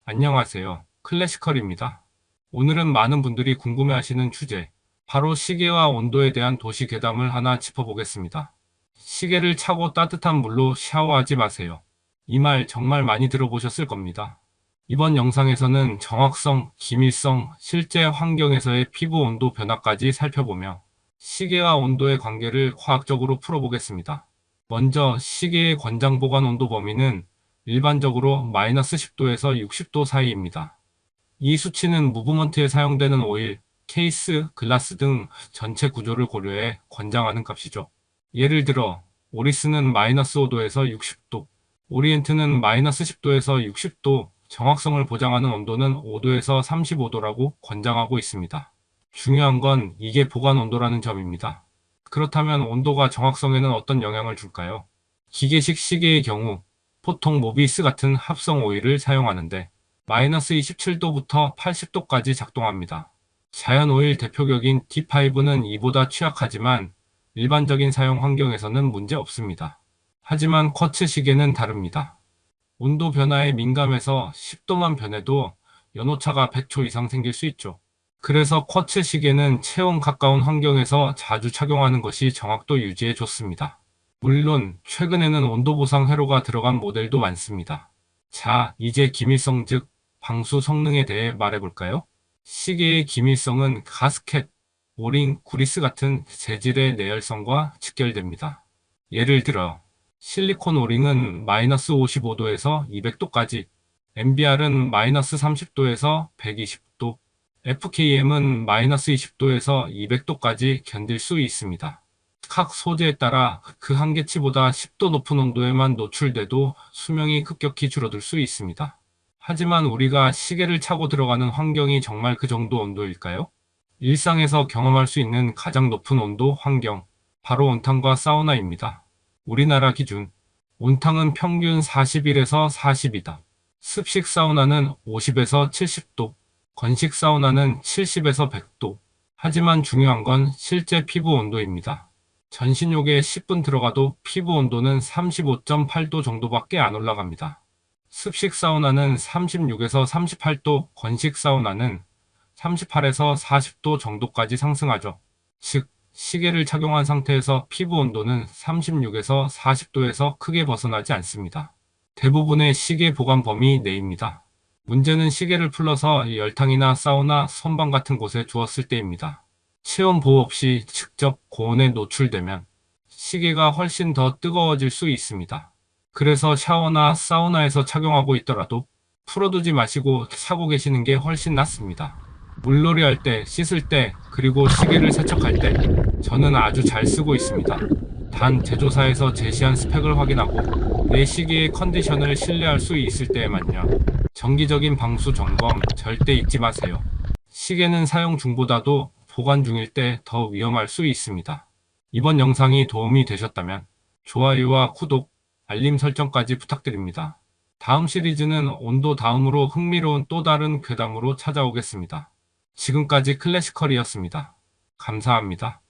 안녕하세요. 클래시컬입니다. 오늘은 많은 분들이 궁금해하시는 주제, 바로 시계와 온도에 대한 도시 괴담을 하나 짚어보겠습니다. 시계를 차고 따뜻한 물로 샤워하지 마세요. 이 말 정말 많이 들어보셨을 겁니다. 이번 영상에서는 정확성, 기밀성, 실제 환경에서의 피부 온도 변화까지 살펴보며 시계와 온도의 관계를 과학적으로 풀어보겠습니다. 먼저 시계의 권장 보관 온도 범위는 일반적으로 마이너스 10도에서 60도 사이입니다. 이 수치는 무브먼트에 사용되는 오일, 케이스, 글라스 등 전체 구조를 고려해 권장하는 값이죠. 예를 들어 오리스는 마이너스 5도에서 60도, 오리엔트는 마이너스 10도에서 60도, 정확성을 보장하는 온도는 5도에서 35도라고 권장하고 있습니다. 중요한 건 이게 보관 온도라는 점입니다. 그렇다면 온도가 정확성에는 어떤 영향을 줄까요? 기계식 시계의 경우 보통 모비스 같은 합성 오일을 사용하는데 마이너스 27도부터 80도까지 작동합니다. 자연 오일 대표격인 D5는 이보다 취약하지만 일반적인 사용 환경에서는 문제 없습니다. 하지만 쿼츠 시계는 다릅니다. 온도 변화에 민감해서 10도만 변해도 연오차가 100초 이상 생길 수 있죠. 그래서 쿼츠 시계는 체온 가까운 환경에서 자주 착용하는 것이 정확도 유지에 좋습니다. 물론 최근에는 온도 보상 회로가 들어간 모델도 많습니다. 자, 이제 기밀성 즉 방수 성능에 대해 말해볼까요? 시계의 기밀성은 가스켓, 오링, 구리스 같은 재질의 내열성과 직결됩니다. 예를 들어 실리콘 오링은 마이너스 55도에서 200도까지, MBR은 마이너스 30도에서 120도, FKM은 마이너스 20도에서 200도까지 견딜 수 있습니다. 각 소재에 따라 그 한계치보다 10도 높은 온도에만 노출돼도 수명이 급격히 줄어들 수 있습니다. 하지만 우리가 시계를 차고 들어가는 환경이 정말 그 정도 온도일까요? 일상에서 경험할 수 있는 가장 높은 온도 환경, 바로 온탕과 사우나입니다. 우리나라 기준, 온탕은 평균 41에서 42다. 습식 사우나는 50에서 70도, 건식 사우나는 70에서 100도. 하지만 중요한 건 실제 피부 온도입니다. 전신욕에 10분 들어가도 피부 온도는 35.8도 정도밖에 안 올라갑니다. 습식 사우나는 36에서 38도, 건식 사우나는 38에서 40도 정도까지 상승하죠. 즉, 시계를 착용한 상태에서 피부 온도는 36에서 40도에서 크게 벗어나지 않습니다. 대부분의 시계 보관 범위 내입니다. 문제는 시계를 풀러서 열탕이나 사우나, 선방 같은 곳에 두었을 때입니다. 체온 보호 없이 직접 고온에 노출되면 시계가 훨씬 더 뜨거워질 수 있습니다. 그래서 샤워나 사우나에서 착용하고 있더라도 풀어두지 마시고 사고 계시는 게 훨씬 낫습니다. 물놀이 할 때, 씻을 때, 그리고 시계를 세척할 때 저는 아주 잘 쓰고 있습니다. 단 제조사에서 제시한 스펙을 확인하고 내 시계의 컨디션을 신뢰할 수 있을 때에만요. 정기적인 방수 점검 절대 잊지 마세요. 시계는 사용 중보다도 보관 중일 때 더 위험할 수 있습니다. 이번 영상이 도움이 되셨다면 좋아요와 구독, 알림 설정까지 부탁드립니다. 다음 시리즈는 온도 다음으로 흥미로운 또 다른 괴담으로 찾아오겠습니다. 지금까지 클래시컬이었습니다. 감사합니다.